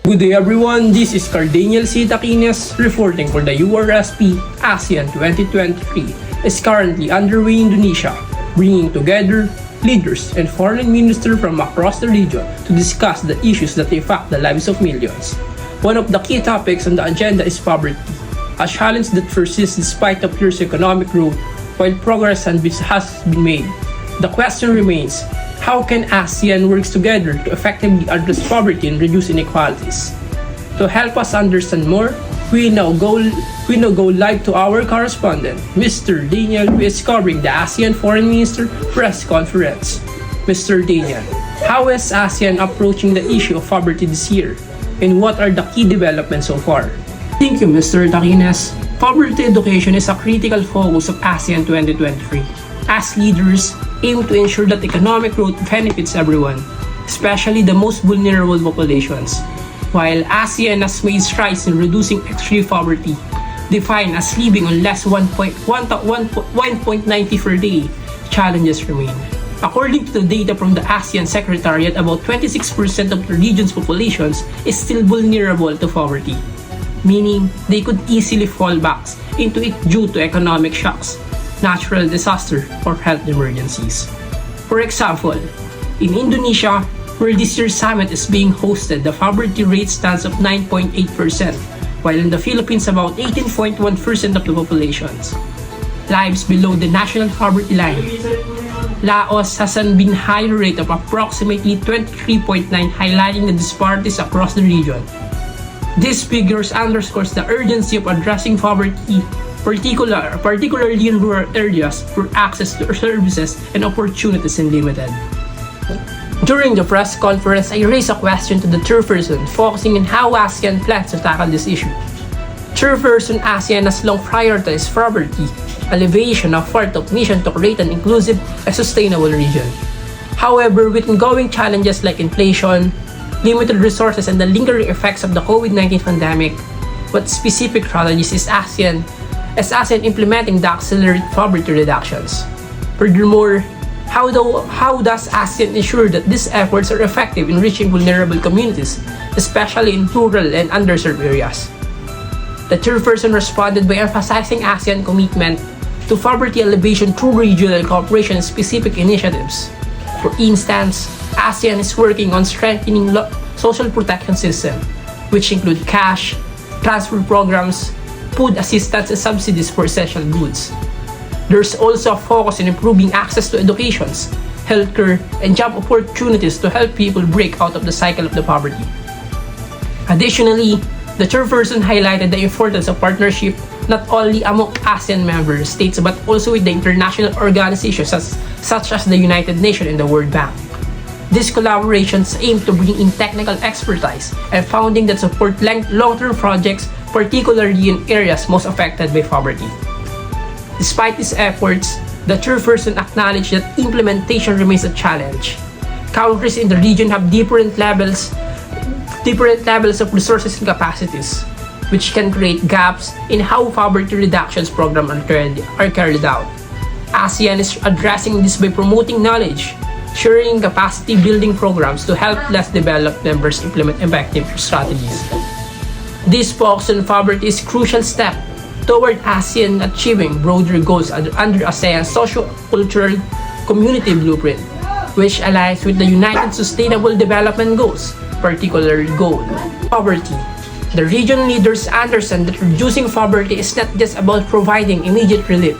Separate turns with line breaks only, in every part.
Good day everyone, this is Cardaniel C. Taquines reporting for the URSP ASEAN 2023 is currently underway in Indonesia, bringing together leaders and foreign ministers from across the region to discuss the issues that affect the lives of millions. One of the key topics on the agenda is poverty, a challenge that persists despite of years of economic growth while progress has been made. The question remains, how can ASEAN work together to effectively address poverty and reduce inequalities? To help us understand more, we now go live to our correspondent, Mr. Daniel, who is covering the ASEAN Foreign Minister press conference. Mr. Daniel, how is ASEAN approaching the issue of poverty this year? And what are the key developments so far? Thank you, Mr. Taquines. Poverty education is a critical focus of ASEAN 2023. As leaders, aim to ensure that economic growth benefits everyone, especially the most vulnerable populations. While ASEAN has made strides in reducing extreme poverty, defined as living on less 1.90 per day, challenges remain. According to the data from the ASEAN Secretariat, about 26% of the region's populations is still vulnerable to poverty, meaning they could easily fall back into it due to economic shocks, natural disaster, or health emergencies. For example, in Indonesia, where this year's summit is being hosted, the poverty rate stands at 9.8%, while in the Philippines, about 18.1% of the populations lives below the national poverty line. Laos has an been higher rate of approximately 23.9, highlighting the disparities across the region. These figures underscores the urgency of addressing poverty, particularly in rural areas where access to services and opportunities is limited. During the press conference, I raised a question to the chairperson focusing on how ASEAN plans to tackle this issue. Chairperson, ASEAN has long prioritized poverty, alleviation of part of mission to create an inclusive and sustainable region. However, with ongoing challenges like inflation, limited resources, and the lingering effects of the COVID-19 pandemic, what specific strategies is ASEAN implementing to accelerate poverty reductions? Furthermore, how does ASEAN ensure that these efforts are effective in reaching vulnerable communities, especially in rural and underserved areas? The chairperson responded by emphasizing ASEAN commitment to poverty alleviation through regional cooperation and specific initiatives. For instance, ASEAN is working on strengthening social protection system, which include cash, transfer programs, food assistance, and subsidies for essential goods. There's also a focus on improving access to education, healthcare, and job opportunities to help people break out of the cycle of the poverty. Additionally, the chairperson highlighted the importance of partnership not only among ASEAN member states but also with the international organizations such as the United Nations and the World Bank. These collaborations aim to bring in technical expertise and funding that support long-term projects, particularly in areas most affected by poverty. Despite these efforts, the chairperson acknowledged that implementation remains a challenge. Countries in the region have different levels of resources and capacities, which can create gaps in how poverty reductions programs are carried out. ASEAN is addressing this by promoting knowledge, sharing capacity building programs to help less developed members implement effective strategies. This focus on poverty is a crucial step toward ASEAN achieving broader goals under ASEAN's socio-cultural community blueprint, which aligns with the United Sustainable Development Goals, particular goal, poverty. The region leaders understand that reducing poverty is not just about providing immediate relief,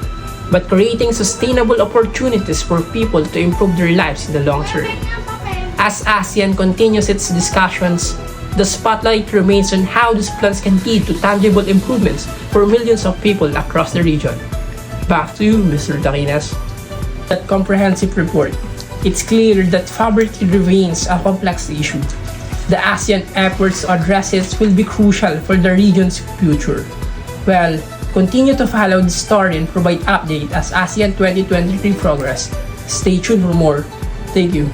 but creating sustainable opportunities for people to improve their lives in the long term. As ASEAN continues its discussions, the spotlight remains on how these plans can lead to tangible improvements for millions of people across the region. Back to you, Mr. Taquines. That comprehensive report, it's clear that poverty remains a complex issue. The ASEAN efforts to address it will be crucial for the region's future. Well, continue to follow the story and provide updates as ASEAN 2023 progress. Stay tuned for more. Thank you.